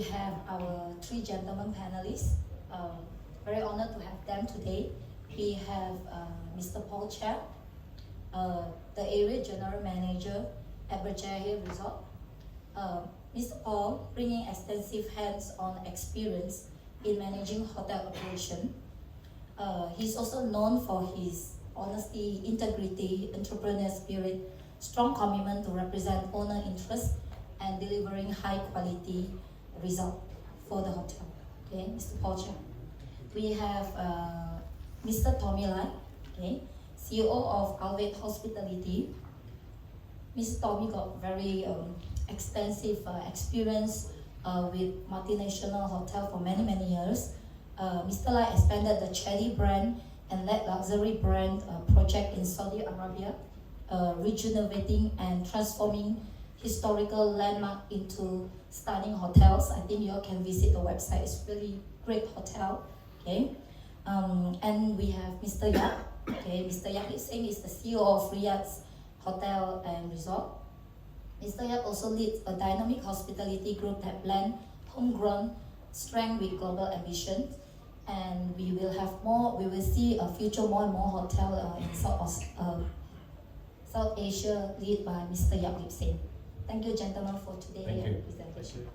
We have our three gentlemen panelists. Very honored to have them today. We have Mr. Paul Chia, the Area General Manager at Berjaya Resort. Mr. Paul bringing extensive hands-on experience in managing hotel operation. He's also known for his honesty, integrity, entrepreneurial spirit, strong commitment to represent owner interests, and delivering high quality result for the hotel. Okay, Mr. Paul Chia. We have Mr. Tommy Lai, okay, CEO of Alvate Hospitality. Mr. Tommy got very extensive experience with Multinational Hotel for many years. Mr. Lai expanded the Cherry brand and led luxury brand project in Saudi Arabia, rejuvenating and transforming historical landmark into stunning hotels. I think you all can visit the website. It's really great hotel. Okay, and we have Mr. Yap. Okay, Mr. Yap Singh is the CEO of Riyadh's Hotel and Resort. Mr. Yap also leads a dynamic hospitality group that blend homegrown strength with global ambition. And we will have more. We will see a future more and more hotel in South Asia, led by Mr. Yap Singh. Thank you, gentlemen, for today's presentation.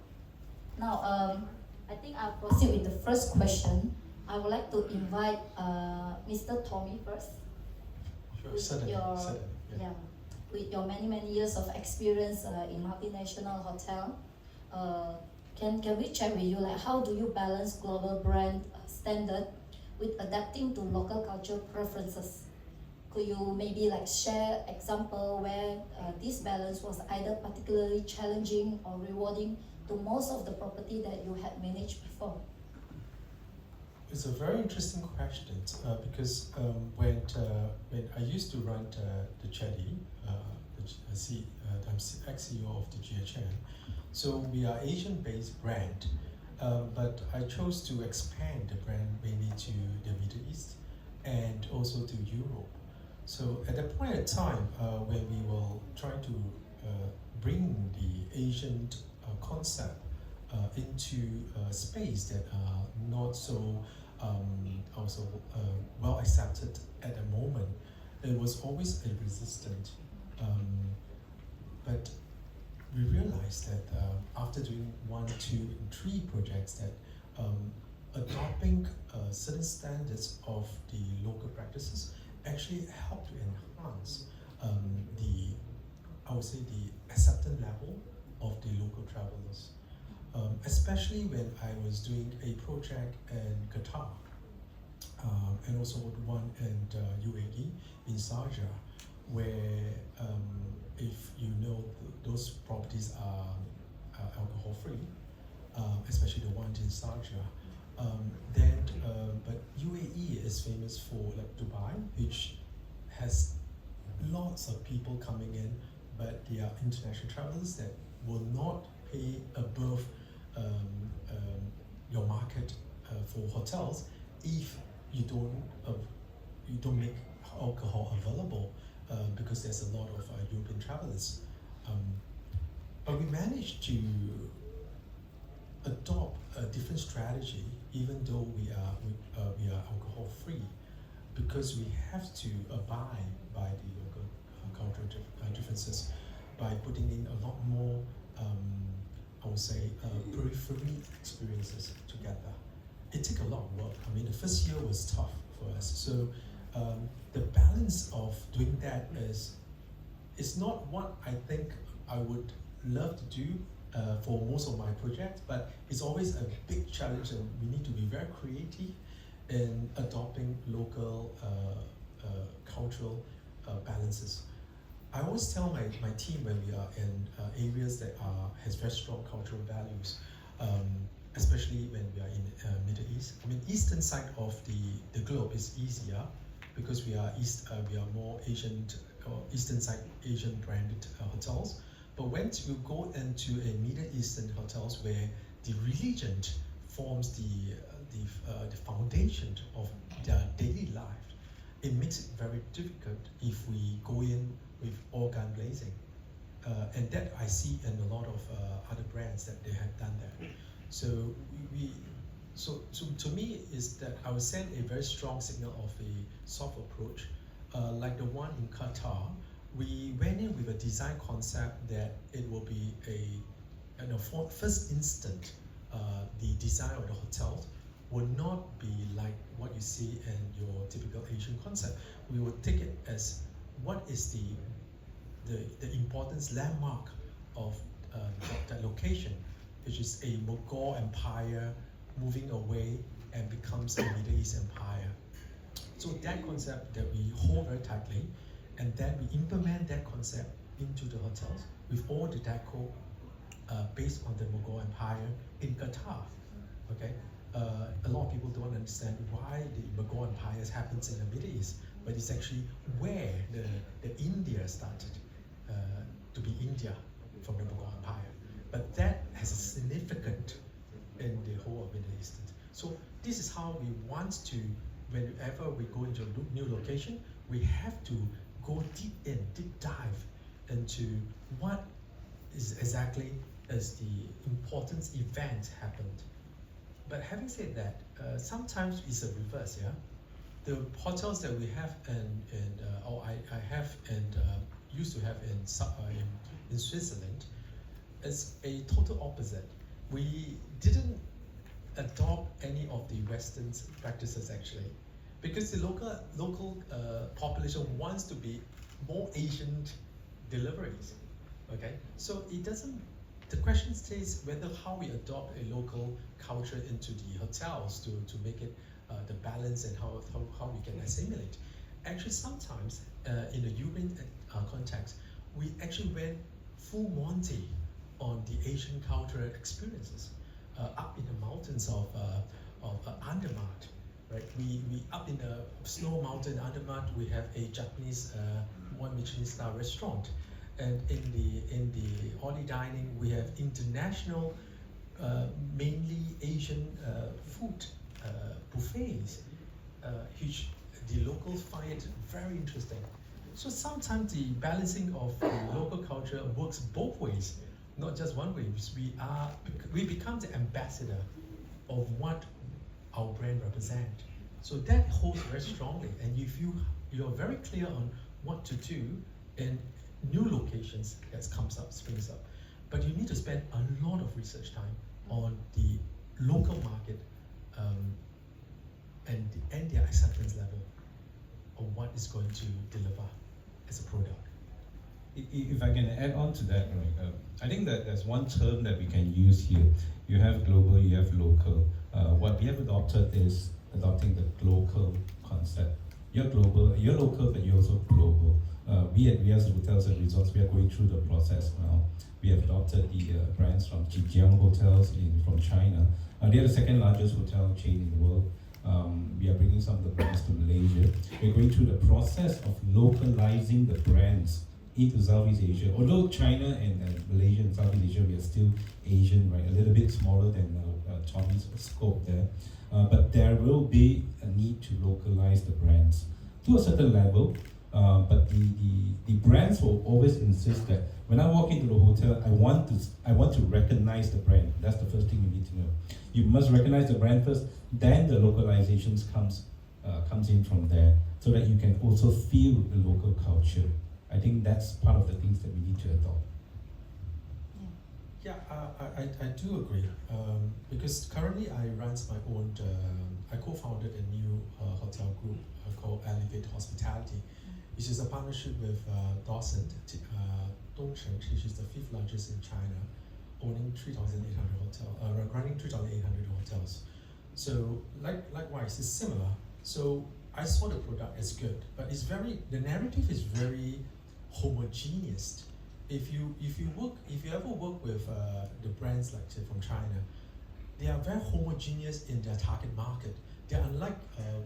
Now, I think I'll proceed with the first question. I would like to invite Mr. Tommy first. Sure, With your many years of experience in multinational hotel, can we check with you, like, how do you balance global brand standard with adapting to local culture preferences? Could you maybe like share example where this balance was either particularly challenging or rewarding to most of the property that you had managed before? It's a very interesting question because when I used to run the Chetty, I'm ex-CEO of the GHN, so we are Asian-based brand, but I chose to expand the brand mainly to the Middle East and also to Europe. So at that point in time, when we were trying to bring the Asian concept into a space that are not so well accepted at the moment, it was always a resistance. But we realized that after doing 1, 2, and 3 projects, that adopting certain standards of the local practices actually helped to enhance the acceptance level of the local travelers. Especially when I was doing a project in Qatar, and also one in UAE, in Sharjah, where if you know those properties are alcohol free, especially the one in Sharjah. But UAE is famous for like Dubai, which has lots of people coming in, but they are international travelers that will not pay above your market for hotels if you don't make alcohol available because there's a lot of European travelers. But we managed to adopt a different strategy, even though we are alcohol free, because we have to abide by the local cultural differences by putting in a lot more periphery experiences together. It took a lot of work. I mean, the first year was tough for us. So the balance of doing that is not what I think I would love to do for most of my projects, but it's always a big challenge, and we need to be very creative in adopting local cultural balances. I always tell my team when we are in areas that has very strong cultural values, especially when we are in Middle East. I mean, eastern side of the globe is easier because we are more Asian, or eastern side Asian branded hotels. But once you go into a Middle Eastern hotels where the religion forms the foundation of their daily life, it makes it very difficult if we go in with all gun blazing. And that I see in a lot of other brands that they have done that. So so to me is that I would send a very strong signal of a soft approach, like the one in Qatar. We went in with a design concept that it will be for first instant, the design of the hotels will not be like what you see in your typical Asian concept. We will take it as what is the importance landmark of that location, which is a Mughal empire moving away and becomes a Middle East empire. So that concept that we hold very tightly, and then we implement that concept into the hotels with all the deco based on the Mughal empire in Qatar. Okay, a lot of people don't understand why the Mughal empire happens in the Middle East, but it's actually where the India started to be India from the Mughal empire. But that has a significant in the whole of Middle East. So this is how we want to, whenever we go into a new location, we have to go deep dive into what is exactly as the important event happened. But having said that, sometimes it's a reverse, yeah? The hotels that we have or I have and used to have in Switzerland is a total opposite. We didn't adopt any of the Western practices actually, because the local population wants to be more Asian deliveries. Okay, so it doesn't. The question stays whether how we adopt a local culture into the hotels to make it the balance and how we can assimilate. Actually, sometimes in the European context, we actually went full Monty on the Asian cultural experiences up in the mountains of Andaman, right? We up in the snow mountain Andaman, we have a Japanese one Michelin star restaurant, and in the holiday dining we have international, mainly Asian food buffets, which the locals find it very interesting. So sometimes the balancing of the local culture works both ways, not just one way. We become the ambassador of what our brand represents. So that holds very strongly. And if you're very clear on what to do in new locations that springs up, but you need to spend a lot of research time on the local market and their acceptance level of what is going to deliver as a product. If I can add on to that, right, I think that there's one term that we can use here. You have global, you have local. What we have adopted is adopting the local concept. You're global, you're local, but you're also global. We as hotels and resorts, we are going through the process now. We have adopted the brands from Zhejiang Hotels from China. They are the second largest hotel chain in the world. We are bringing some of the brands to Malaysia. We're going through the process of localizing the brands into Southeast Asia. Although China and Malaysia and Southeast Asia, we are still Asian, right? A little bit smaller than Tommy's scope there. But there will be a need to localize the brands to a certain level. But the brands will always insist that when I walk into the hotel, I want to recognize the brand. That's the first thing you need to know. You must recognize the brand first, then the localizations comes in from there, so that you can also feel the local culture. I think that's part of the things that we need to adopt. Yeah, I do agree, because currently I run my own, I co-founded a new hotel group called Elevate Hospitality, which is a partnership with Dawson, Dongsheng, which is the 5th largest in China, owning 3,800 hotels, running 3,800 hotels. So likewise, it's similar. So I saw the product as good, but the narrative is very homogeneous. If you ever work with the brands like say from China, they are very homogeneous in their target market. They're unlike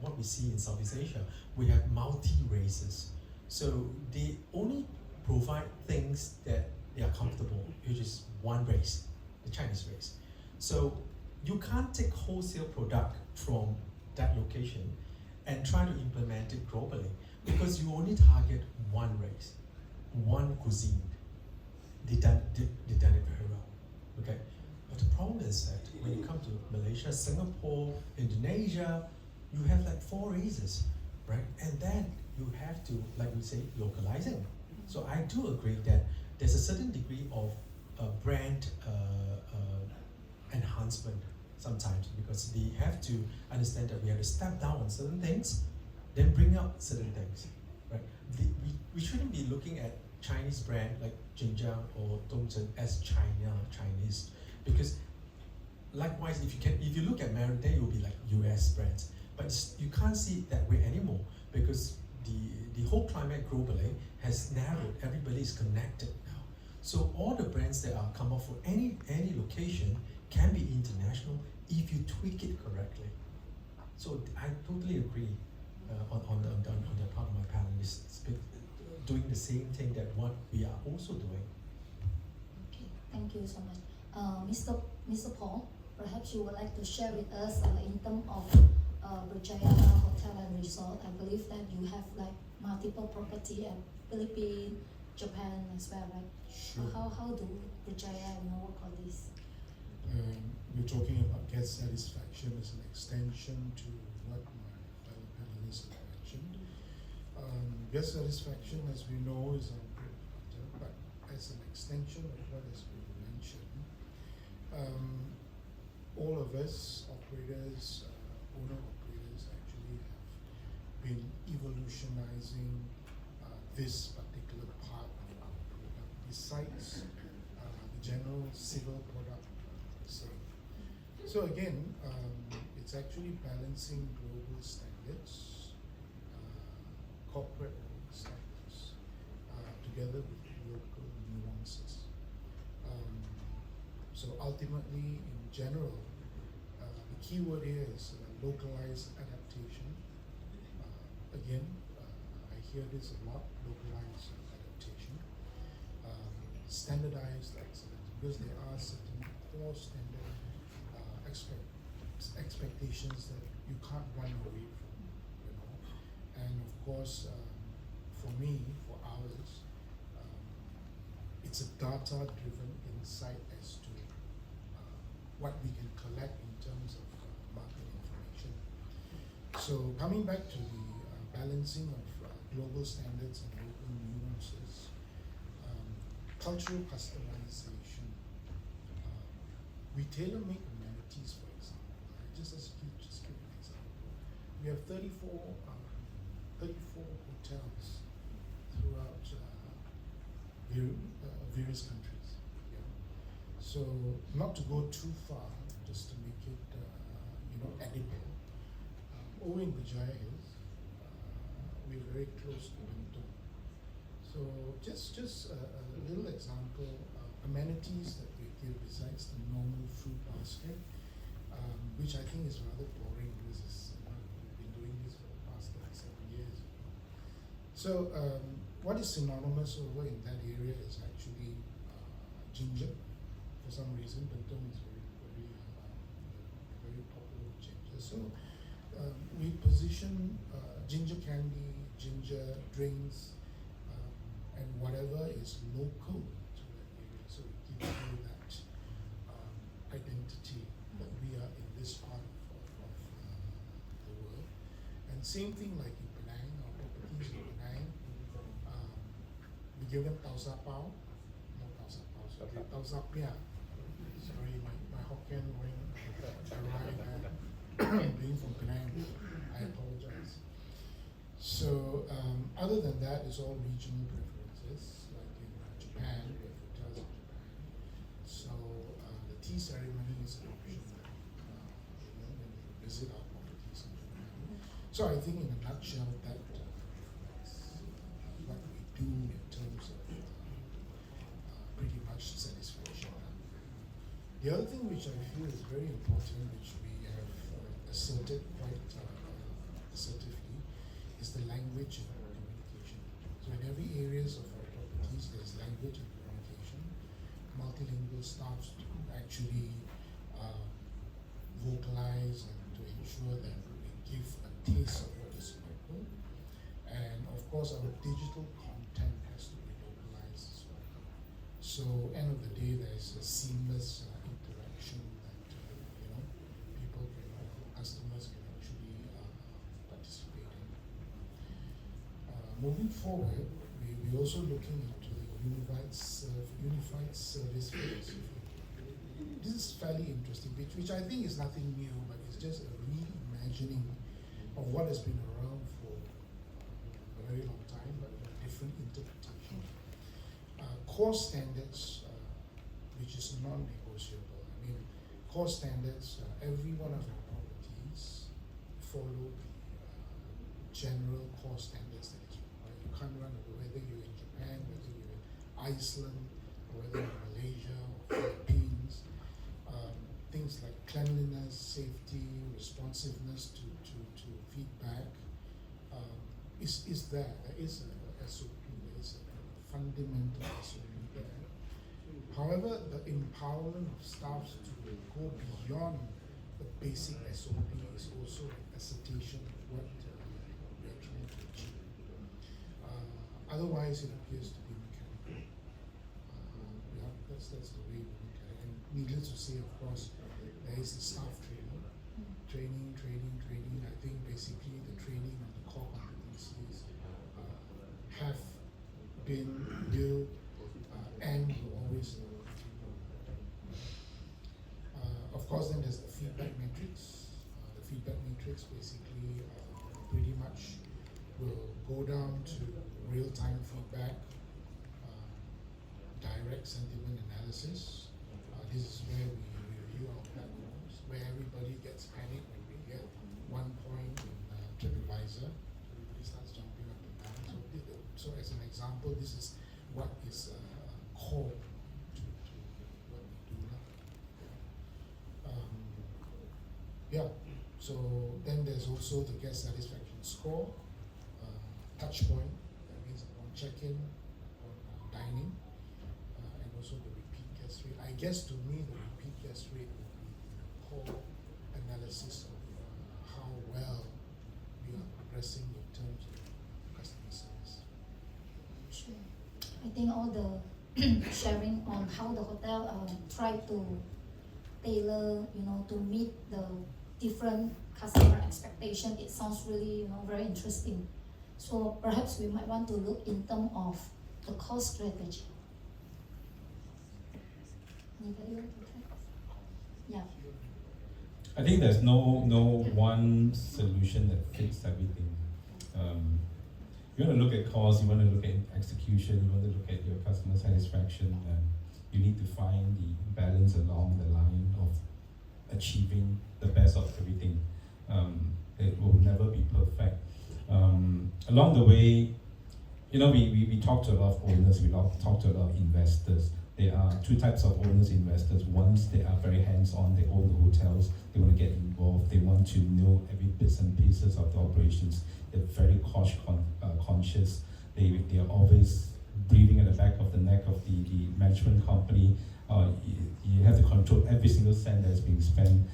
what we see in Southeast Asia. We have multi-races, so they only provide things that they are comfortable, which is one race, the Chinese race. So you can't take wholesale product from that location and try to implement it globally, because you only target one race, one cuisine. They done it very well. Okay, But the problem is that when you come to Malaysia, Singapore, Indonesia, you have like 4 races, right? And then you have to, like we say, localizing. So I do agree that there's a certain degree of brand enhancement sometimes, because they have to understand that we have to step down on certain things, then bring up certain things, right? We shouldn't be looking at Chinese brand like Jinjiang or Dongzhen as Chinese, because likewise, if you look at Marin, then it will be like US brands, but you can't see it that way anymore, because the whole climate globally has narrowed. Everybody is connected now, so all the brands that are come up for any location can be international if you tweak it correctly. So I totally agree on the part of my panelists doing the same thing that what we are also doing. Okay, thank you so much. Mr. Paul, perhaps you would like to share with us in terms of Berjaya Hotel and Resort. I believe that you have like multiple property in Philippines, Japan as well, right? Sure. How do Berjaya work on this? We're talking about guest satisfaction as an extension to what my fellow panelists have mentioned. Guest satisfaction, as we know, is our bread and butter, but as an extension of what has been mentioned, all of us operators, owner-operators, actually have been evolutionizing this particular part of our product, besides the general civil product. So again, it's actually balancing global standards, corporate standards, together with local nuances. So ultimately, in general, the key word here is localized adaptation. Again, I hear this a lot, localized adaptation. Standardized excellence, because there are certain core standard expectations that you can't run away from, And of course, for me, for ours, it's a data-driven insight as to what we can collect in terms of market information. So coming back to the balancing of global standards and local nuances, cultural customization. We tailor-make amenities, for example. Just give an example. We have 34 hotels throughout various countries. Yeah. So not to go too far, just to make it edible. Over in Berjaya Hills, we're very close to Bentong. So just a little example of amenities that we give besides the normal fruit basket, which I think is rather boring because we've been doing this for the past 37 years. So what is synonymous over in that area is actually ginger. For some reason, Bentong is very popular with ginger. So we position ginger candy, ginger drinks, and whatever is local to that area. So it gives you that identity that we are in this part of the world. And same thing like in Penang, our properties in Penang, we give them tau sa pao, not tau sa pao, sorry, tau sa pia. Sorry, my Hokkien going awry being from Penang, I apologize. So other than that, it's all regional preferences, like in Japan, we have hotels in Japan. So the tea ceremony is an option when you visit our properties in Japan. So I think in a nutshell, that is what we do in terms of pretty much satisfaction. The other thing which I feel is very important, which we have asserted quite assertively, is the language and communication. So in every areas of our properties, there's language and communication. Multilingual staff to actually vocalize and to ensure that we give a taste of what is local. And of course, our digital content has to be localized as well. So end of the day, there's a seamless interaction satisfaction that people can, customers can actually participate in. Moving forward, we're also looking into the unified service philosophy. This is fairly interesting, which I think is nothing new, but it's just a reimagining of what has been around for a very long time, but with different interpretation. Core standards, which is non-negotiable. I mean, core standards, every one of our properties follow the general core standards that is required. You can't run away, whether you're in Japan, whether you're in Iceland, or whether you're in Malaysia or Philippines. Things like cleanliness, safety, responsiveness to feedback is there. There is a SOP, there is a fundamental SOP there. However, the empowerment of staff to go beyond the basic SOP is also an assertion of what we are trying to achieve. Otherwise, it appears to be mechanical. That's the way we look at it. And needless to say, of course, there is the staff training. I think basically the training on the core competencies have been built and will always of course, then there's the feedback matrix. The feedback matrix basically pretty much will go down to real-time feedback, direct sentiment analysis. This is where we review our platforms, where everybody gets panicked when we get 1 point in TripAdvisor. Everybody starts jumping up and down. So as an example, this is what is core to what we do now. So then there's also the guest satisfaction score, touch point, that means upon check-in, on dining, and also the repeat guest rate. I guess to me the repeat guest rate would be the core analysis of how well we are progressing in terms of customer service. Sure. I think all the sharing on how the hotel try to tailor, to meet the different customer expectation, it sounds really, very interesting. So perhaps we might want to look in terms of the cost strategy. Anybody want to try? Yeah. I think there's no one solution that fits everything. You want to look at cost, you want to look at execution, you want to look at your customer satisfaction, and you need to find the balance along the line of achieving the best of everything. It will never be perfect. Along the way, we talk to a lot of owners, we talk to a lot of investors. There are two types of owners, investors. Ones, they are very hands-on, they own the hotels, they want to get involved, they want to know every bits and pieces of the operations. They're very conscious. They are always breathing at the back of the neck of the management company. You have to control every single cent that's being spent,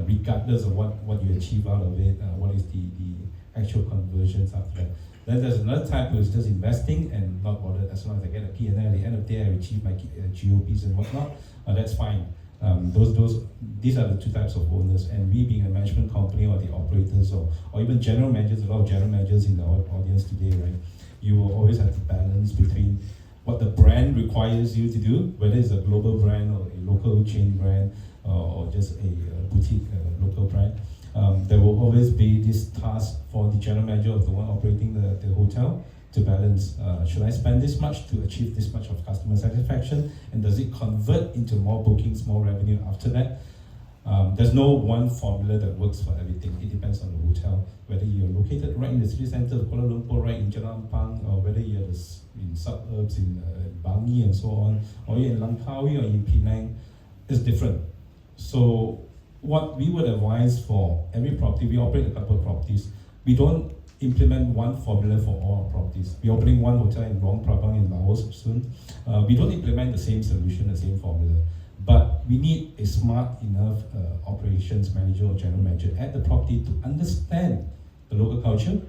regardless of what you achieve out of it, what is the actual conversions after that. Then there's another type who is just investing and not bothered as long as I get a P&L at the end of the day, I achieve my GOPs and whatnot. That's fine. These are the two types of owners, and we being a management company or the operators or even general managers, a lot of general managers in the audience today, right? You will always have to balance between what the brand requires you to do, whether it's a global brand or a local chain brand or just a boutique local brand. There will always be this task for the general manager of the one operating the hotel to balance. Should I spend this much to achieve this much of customer satisfaction? And does it convert into more bookings, more revenue after that? There's no one formula that works for everything. It depends on the hotel. Whether you're located right in the city center of Kuala Lumpur, right in Jalan Pang, or whether you're in suburbs, in Bangi and so on, or you're in Langkawi or in Penang, it's different. So what we would advise for every property, we operate a couple of properties, we don't implement one formula for all our properties. We're opening one hotel in Luang Prabang in Laos soon. We don't implement the same solution, the same formula. But we need a smart enough operations manager or general manager at the property to understand the local culture,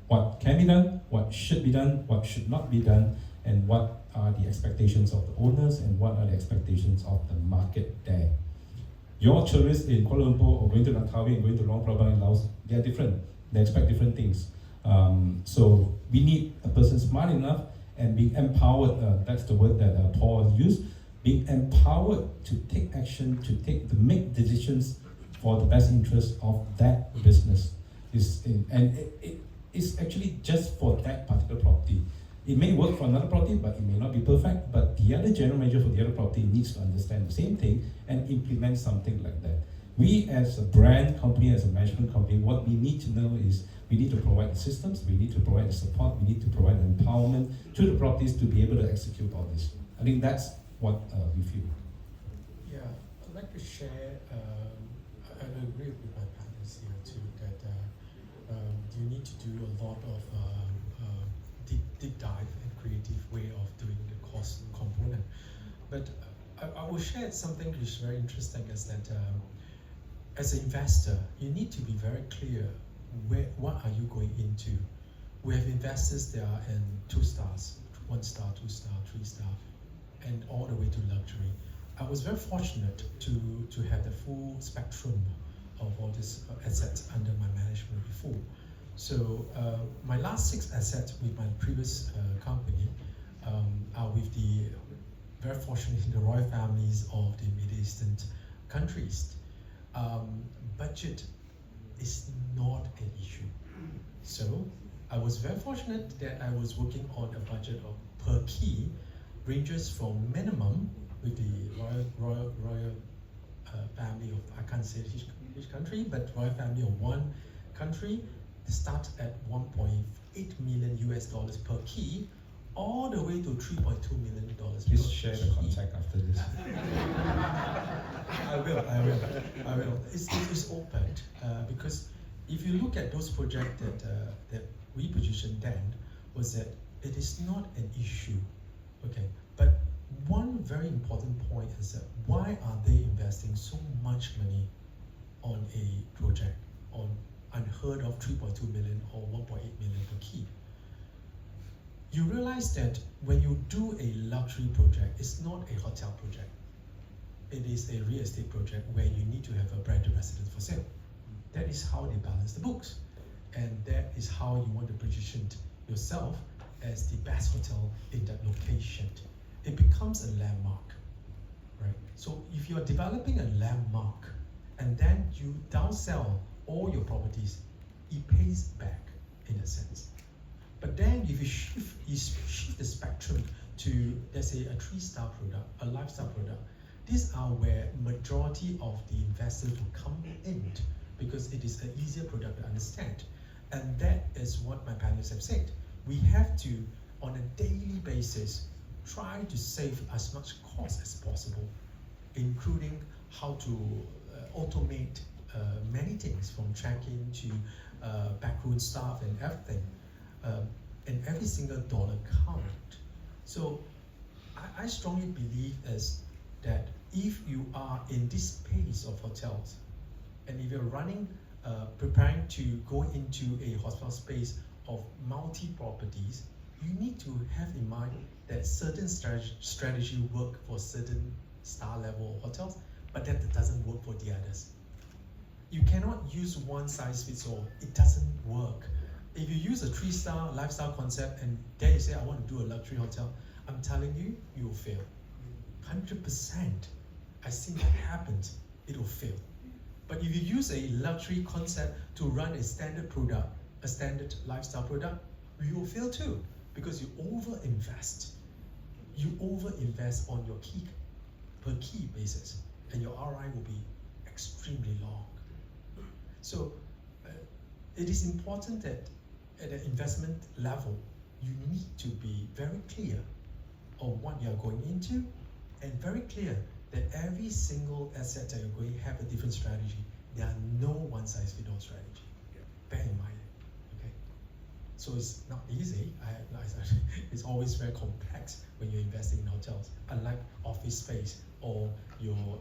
what can be done, what should be done, what should not be done, and what are the expectations of the owners and what are the expectations of the market there. Your tourists in Kuala Lumpur or going to Langkawi and going to Luang Prabang in Laos, they are different. They expect different things. So we need a person smart enough and being empowered. That's the word that Paul has used. Being empowered to take action, to make decisions for the best interest of that business. It's actually just for that particular property. It may work for another property, but it may not be perfect. But the other general manager for the other property needs to understand the same thing and implement something like that. We as a brand company, as a management company, what we need to know is we need to provide the systems, we need to provide the support, we need to provide the empowerment to the properties to be able to execute all this. I think that's what we feel. Yeah, I'd like to share, I agree with my partners here too, that you need to do a lot of deep dive and creative way of doing the cost component. But I will share something which is very interesting is that as an investor, you need to be very clear what are you going into. We have investors that are in 2 stars, 1 star, 2 star, 3 star, and all the way to luxury. I was very fortunate to have the full spectrum of all these assets under my management before. So my last 6 assets with my previous company are with the very fortunate the royal families of the Middle Eastern countries. Budget is not an issue. So I was very fortunate that I was working on a budget of per key ranges from minimum with the royal family of, I can't say which country, but royal family of 1 country, start at 1.8 million US dollars per key, all the way to $3.2 million. Please share the contact after this. I will. It's open because if you look at those projects that we positioned then, was that it is not an issue. Okay, but one very important point is that why are they investing so much money on a project on unheard of 3.2 million or 1.8 million per key? You realize that when you do a luxury project, it's not a hotel project. It is a real estate project where you need to have a branded residence for sale. That is how they balance the books. And that is how you want to position yourself as the best hotel in that location. It becomes a landmark, right? So if you're developing a landmark and then you downsell all your properties, it pays back in a sense. But then if you shift the spectrum to, let's say, a 3-star product, a lifestyle product, these are where majority of the investors will come in because it is an easier product to understand. And that is what my panelists have said. We have to, on a daily basis, try to save as much cost as possible, including how to automate many things from check-in to backroom staff and everything. And every single dollar count. So I strongly believe is that if you are in this space of hotels, and if you're running, preparing to go into a hospital space of multi-properties, you need to have in mind that certain strategy work for certain star level hotels, but that doesn't work for the others. You cannot use one size fits all. It doesn't work. If you use a 3-star lifestyle concept and then you say, I want to do a luxury hotel, I'm telling you, you will fail. 100%. I've seen that happen. It will fail. But if you use a luxury concept to run a standard product, a standard lifestyle product, you will fail too, because you over-invest. You over-invest on your key, per key basis, and your ROI will be extremely long. So it is important that at an investment level, you need to be very clear on what you are going into, and very clear that every single asset that you're going to have a different strategy. There are no one-size-fits-all strategy. Bear in mind, okay? So it's not easy. It's always very complex when you're investing in hotels. Unlike office space or your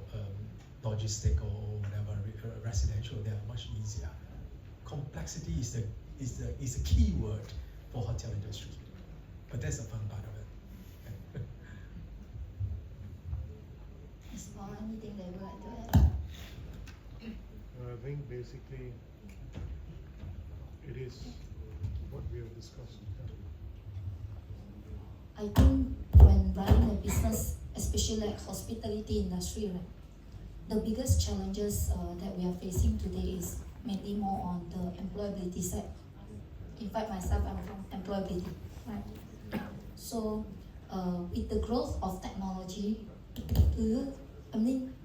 logistic or whatever residential, they are much easier. Complexity is the key word for hotel industry, but that's the fun part of it. Is Paul anything that you would like to add? I think basically it is what we have discussed. I think when running a business, especially like hospitality industry, right, the biggest challenges that we are facing today is mainly more on the employability side. In fact, myself, I'm from employability, right? So, with the growth of technology,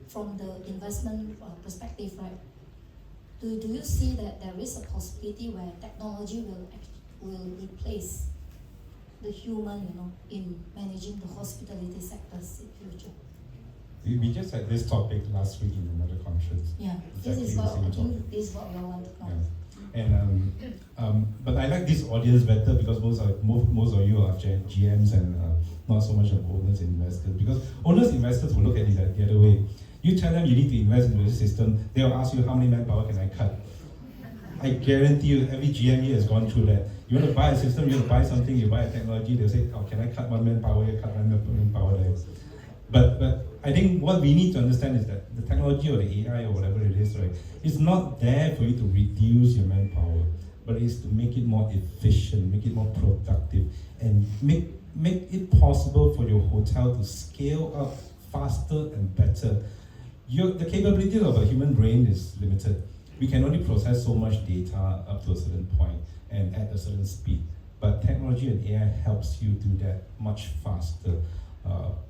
from the investment perspective, right? Do you see that there is a possibility where technology will replace the human, in managing the hospitality sectors in future? We just had this topic last week in another conference. Yeah, Exactly this is the what same I topic. think. This is what we all want to know. Yeah. And but I like this audience better because most of you are GMs and not so much of owners and investors. Because owners investors will look at it the other way. You tell them you need to invest into the system, they will ask you how many manpower can I cut. I guarantee you, every GM here has gone through that. You want to buy a system, you want to buy something, you buy a technology, they'll say, oh, can I cut one manpower here, cut one manpower there. But I think what we need to understand is that the technology or the AI or whatever it is, right, it's not there for you to reduce your manpower, but it's to make it more efficient, make it more productive, and make it possible for your hotel to scale up faster and better. The capability of a human brain is limited. We can only process so much data up to a certain point and at a certain speed. But technology and AI helps you do that much faster.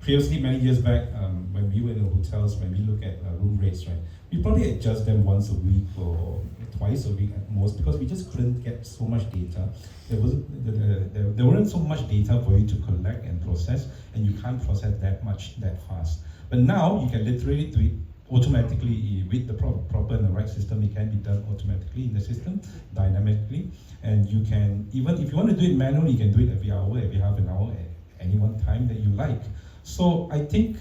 Previously, many years back, when we were in the hotels, when we look at room rates, right, we probably adjust them once a week or twice a week at most because we just couldn't get so much data. There weren't so much data for you to collect and process, and you can't process that much that fast. But now you can literally do it automatically with the proper and the right system. It can be done automatically in the system, dynamically, and you can, even if you want to do it manually, you can do it every hour, every half an hour, any one time that you like. So I think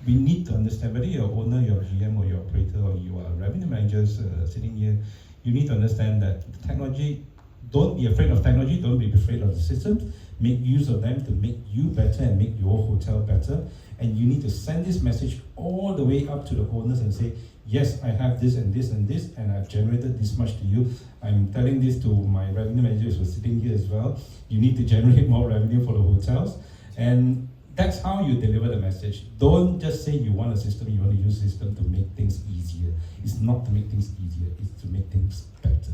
we need to understand whether you're owner, you're GM, or you're operator, or you are revenue managers sitting here, you need to understand that technology, don't be afraid of technology, don't be afraid of the systems, make use of them to make you better and make your hotel better. And you need to send this message all the way up to the owners and say, yes, I have this and this and this, and I've generated this much to you. I'm telling this to my revenue managers who are sitting here as well. You need to generate more revenue for the hotels. And that's how you deliver the message. Don't just say you want a system, you want to use a system to make things easier. It's not to make things easier, it's to make things better.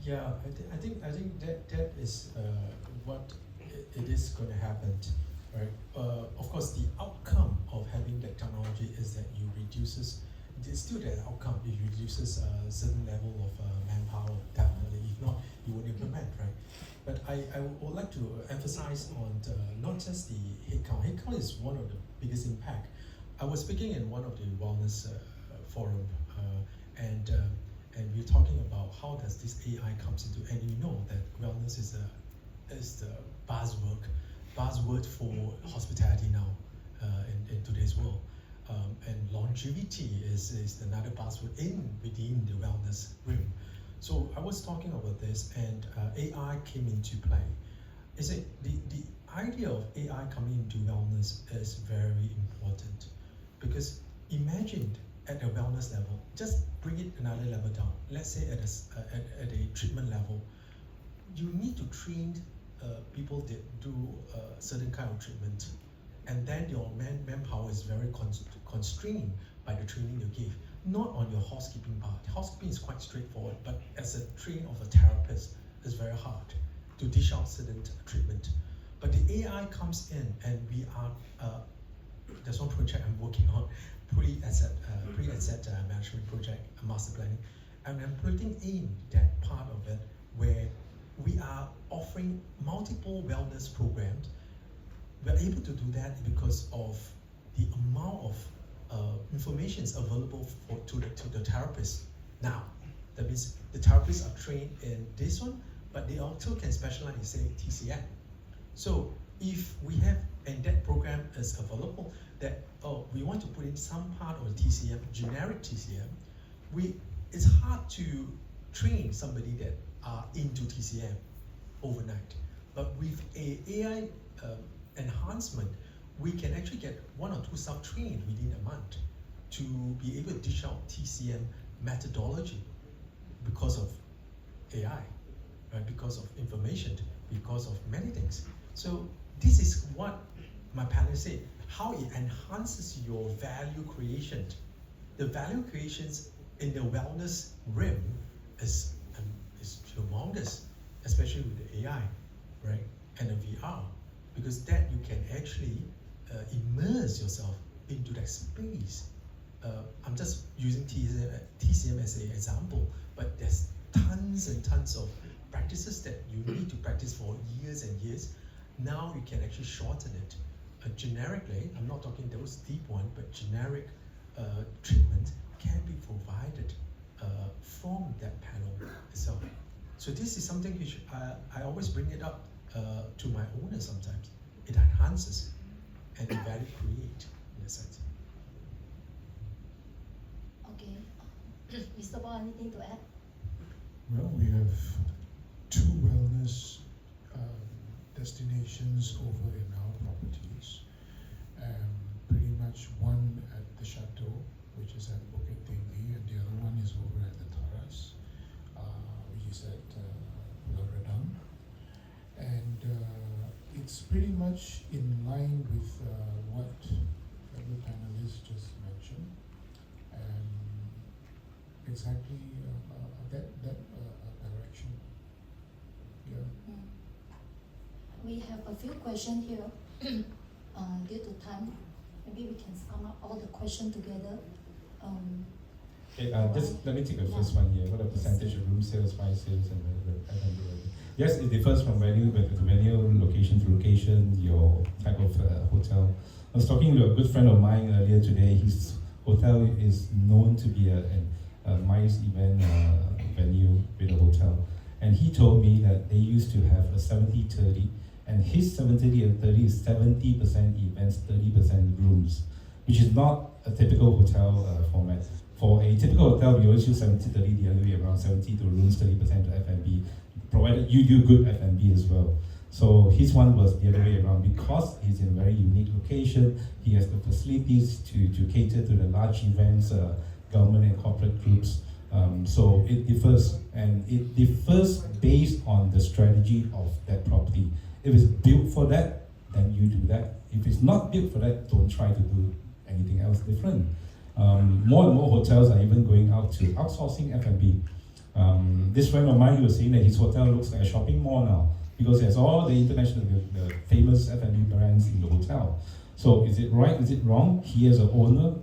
Yeah, I think that is what it is going to happen. Right. Of course, the outcome of having that technology is that you reduces. It's still that outcome. It reduces a certain level of manpower. Definitely, if not, you won't implement, right? But I would like to emphasize on not just the headcount. Headcount is one of the biggest impact. I was speaking in one of the wellness forum, and we're talking about how does this AI comes into, and you know that wellness is the buzzword for hospitality now in today's world, and longevity is another buzzword within the wellness realm. So I was talking about this, and AI came into play. The idea of AI coming into wellness is very important, because imagine at a wellness level, just bring it another level down. Let's say at a treatment level, you need to train people that do a certain kind of treatment, and then your manpower is very constrained by the training you give. Not on your housekeeping part. Housekeeping is quite straightforward, but as a train of a therapist, it's very hard to dish out certain treatment. But the AI comes in, and we are there's one project I'm working on, pre-asset management project, master planning, and I'm putting in that part of it where we are offering multiple wellness programs. We're able to do that because of the amount of information is available to the therapists now. That means the therapists are trained in this one, but they also can specialize in, say, TCM. So if we have, and that program is available, that we want to put in some part of TCM, generic TCM, it's hard to train somebody that are into TCM overnight. But with a AI enhancement, we can actually get one or two staff trained within a month to be able to dish out TCM methodology because of AI, right? Because of information, because of many things. So this is what my panel said, how it enhances your value creation. The value creations in the wellness realm is humongous, especially with the AI, right? And the VR, because that you can actually immerse yourself into that space. I'm just using TCM as an example, but there's tons and tons of practices that you need to practice for years and years. Now you can actually shorten it. Generically, I'm not talking those deep one, but generic treatment can be provided from that panel itself. So this is something which I always bring it up to my owners sometimes. It enhances and it value create in a sense. Okay. Mr. Paul, anything to add? Well, we have two wellness destinations over in our properties. Pretty much one at the Chateau, which is at Bukit Tinggi, and the other one is over at the Taras, which is at Loredang. And it's pretty much in line with what the panelists just mentioned, and exactly that direction. Yeah. We have a few questions here. Due to time, maybe we can sum up all the questions together. Okay, just let me take the first one here. What are percentage of room sales, buy sales, and F&B revenue? Yes, it differs from venue to venue, location to location, your type of hotel. I was talking to a good friend of mine earlier today. His hotel is known to be a MICE event venue with a hotel. And he told me that they used to have a 70-30, and his 70 and 30 is 70% events, 30% rooms, which is not a typical hotel format. For a typical hotel, we always use 70-30, the other way around, 70 to rooms, 30% to F&B, provided you do good F&B as well. So his one was the other way around. Because he's in a very unique location, he has the facilities to cater to the large events, government and corporate groups. So it differs, and it differs based on the strategy of that property. If it's built for that, then you do that. If it's not built for that, don't try to do anything else different. More and more hotels are even going out to outsourcing F&B. This friend of mine, he was saying that his hotel looks like a shopping mall now because there's all the international, the famous F&B brands in the hotel. So is it right? Is it wrong? He as an owner,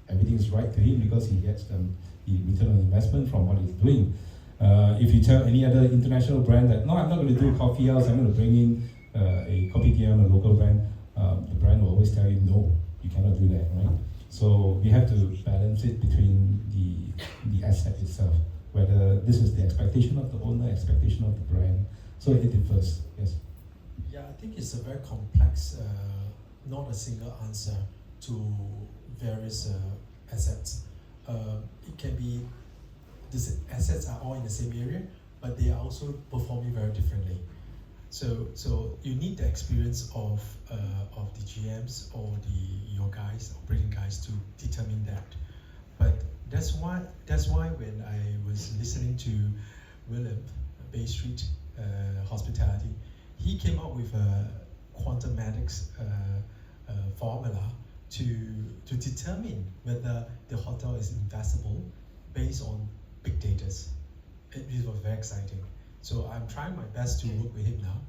everything is right to him because he gets the return on investment from what he's doing. If you tell any other international brand that, no, I'm not going to do coffee house, I'm going to bring in a kopitiam, a local brand, the brand will always tell you, no, you cannot do that, right? So we have to balance it between the asset itself, whether this is the expectation of the owner, expectation of the brand. So it differs, yes. Yeah, I think it's a very complex, not a single answer to various assets. It can be these assets are all in the same area, but they are also performing very differently. So you need the experience of the GMs or your guys, operating guys, to determine that. But that's why when I was listening to William, Bay Street Hospitality, he came up with a quantumatics formula to determine whether the hotel is investable based on big data. It was very exciting. So I'm trying my best to work with him now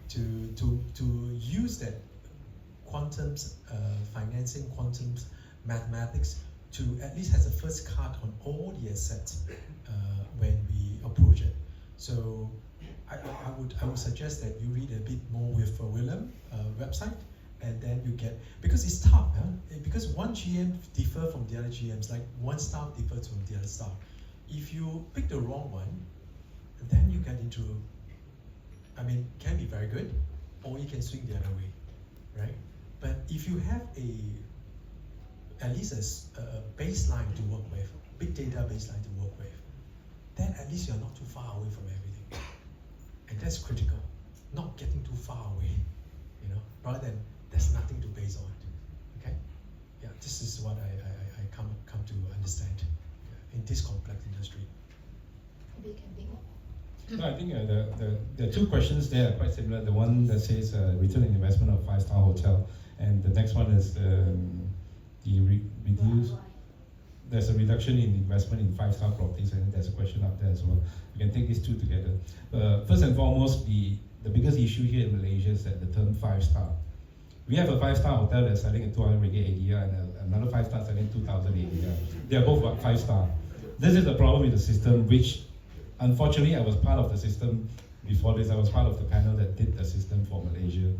to use that quantum financing, quantum mathematics to at least have the first cut on all the assets when we approach it. So I would suggest that you read a bit more with Willem website, and then you get, because it's tough, because one GM differ from the other GMs, like one staff differs from the other staff. If you pick the wrong one, then you get into, can be very good, or you can swing the other way, right? But if you have at least a baseline to work with, big data baseline to work with, then at least you're not too far away from everything. And that's critical, not getting too far away, rather than there's nothing to base on, okay? Yeah, this is what I come to understand. in this complex industry. Maybe you can pick up. No, I think the two questions there are quite similar. The one that says return on investment of 5-star hotel, and the next one is reduce. There's a reduction in investment in 5-star properties, and there's a question up there as well. You can take these two together. First and foremost, the biggest issue here in Malaysia is that the term 5-star. We have a 5-star hotel that's selling at 200 ringgit ADR and another 5-star selling 2,000 ADR. They are both 5-star. This is the problem with the system, which unfortunately I was part of the system before this. I was part of the panel that did the system for Malaysia.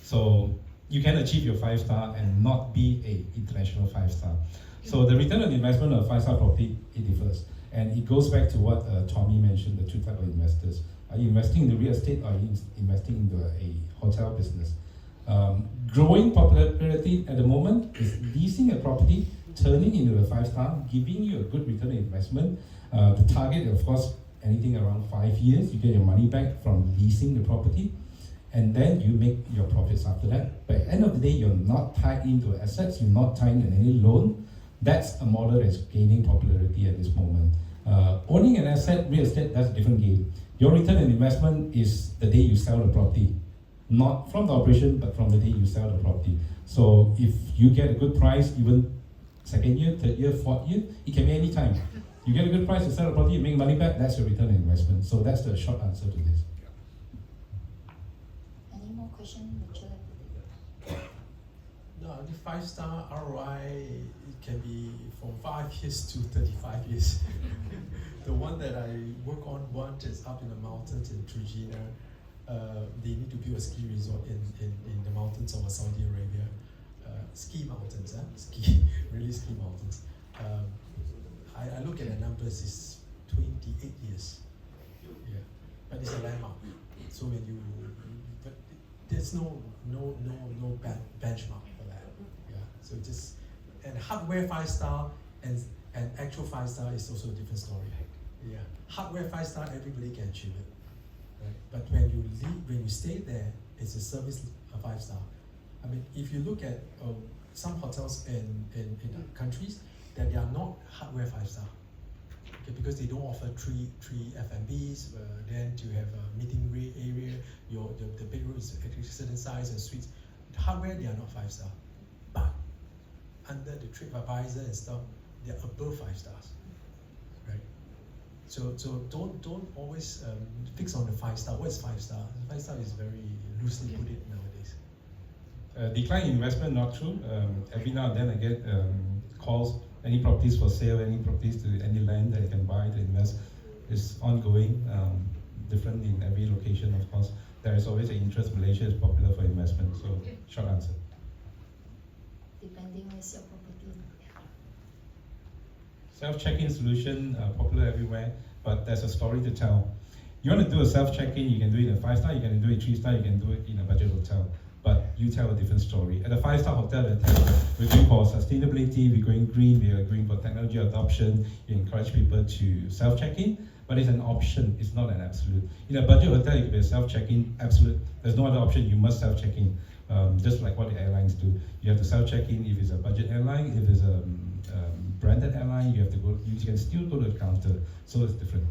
So you can achieve your 5-star and not be a international 5-star. So the return on investment of 5-star property, it differs. And it goes back to what Tommy mentioned, the two types of investors. Are you investing in the real estate or are you investing into a hotel business? Growing popularity at the moment is leasing a property, turning into a 5-star, giving you a good return on investment. The target, of course, anything around 5 years, you get your money back from leasing the property, and then you make your profits after that. But at the end of the day, you're not tied into assets, you're not tied in any loan. That's a model that's gaining popularity at this moment. Owning an asset, real estate, that's a different game. Your return on investment is the day you sell the property. Not from the operation, but from the day you sell the property. So if you get a good price, even second year, third year, fourth year, it can be any time. You get a good price to sell the property, you make money back, that's your return on investment. So that's the short answer to this. Any more questions? Would you like to take? No, the 5-star ROI, it can be from 5 years to 35 years. The one that I work on, one is up in the mountains in Trujillo. They need to build a ski resort in the mountains of Saudi Arabia. Ski mountains, really ski mountains. I look at the numbers, it's 28 years. Yeah, but it's a landmark. So when you, but there's no benchmark for that. Yeah, so just, and hardware 5-star and actual 5-star is also a different story. Yeah, hardware 5-star, everybody can achieve it. Right? But when you leave, when you stay there, it's a service 5-star. I mean, if you look at some hotels in countries that they are not hardware 5-star, okay, because they don't offer three F&Bs. Then you have a meeting area. The bedroom is actually certain size and suites. The hardware, they are not 5-star, but under the TripAdvisor and stuff, they are above 5 stars. Right? So don't always fix on the 5-star. What is 5-star? 5-star is very loosely put it nowadays. Decline in investment, not true. Every now and then I get calls, any properties for sale, any properties to any land that you can buy to invest. Is ongoing, different in every location, of course. There is always an interest. Malaysia is popular for investment, so short answer. Depending on your property. Self-check-in solution, popular everywhere, but there's a story to tell. You want to do a self-check-in, you can do it in a 5-star, you can do it 3-star, you can do it in a budget hotel. But you tell a different story. At a 5-star hotel, we're going for sustainability, we're going green, we are going for technology adoption. You encourage people to self-check-in, but it's an option, it's not an absolute. In a budget hotel, it can be a self-check-in, absolute. There's no other option, you must self-check-in. Just like what the airlines do. You have to self-check-in if it's a budget airline, if it's a branded airline, you have to go, you can still go to the counter, so it's different.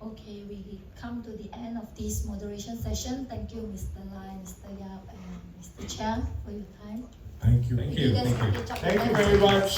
Okay, we come to the end of this moderation session. Thank you, Mr. Lai, Mr. Yap, and Mr. Chia for your time. Thank you. Thank you. guys Thank have you. a job Thank you well. very much.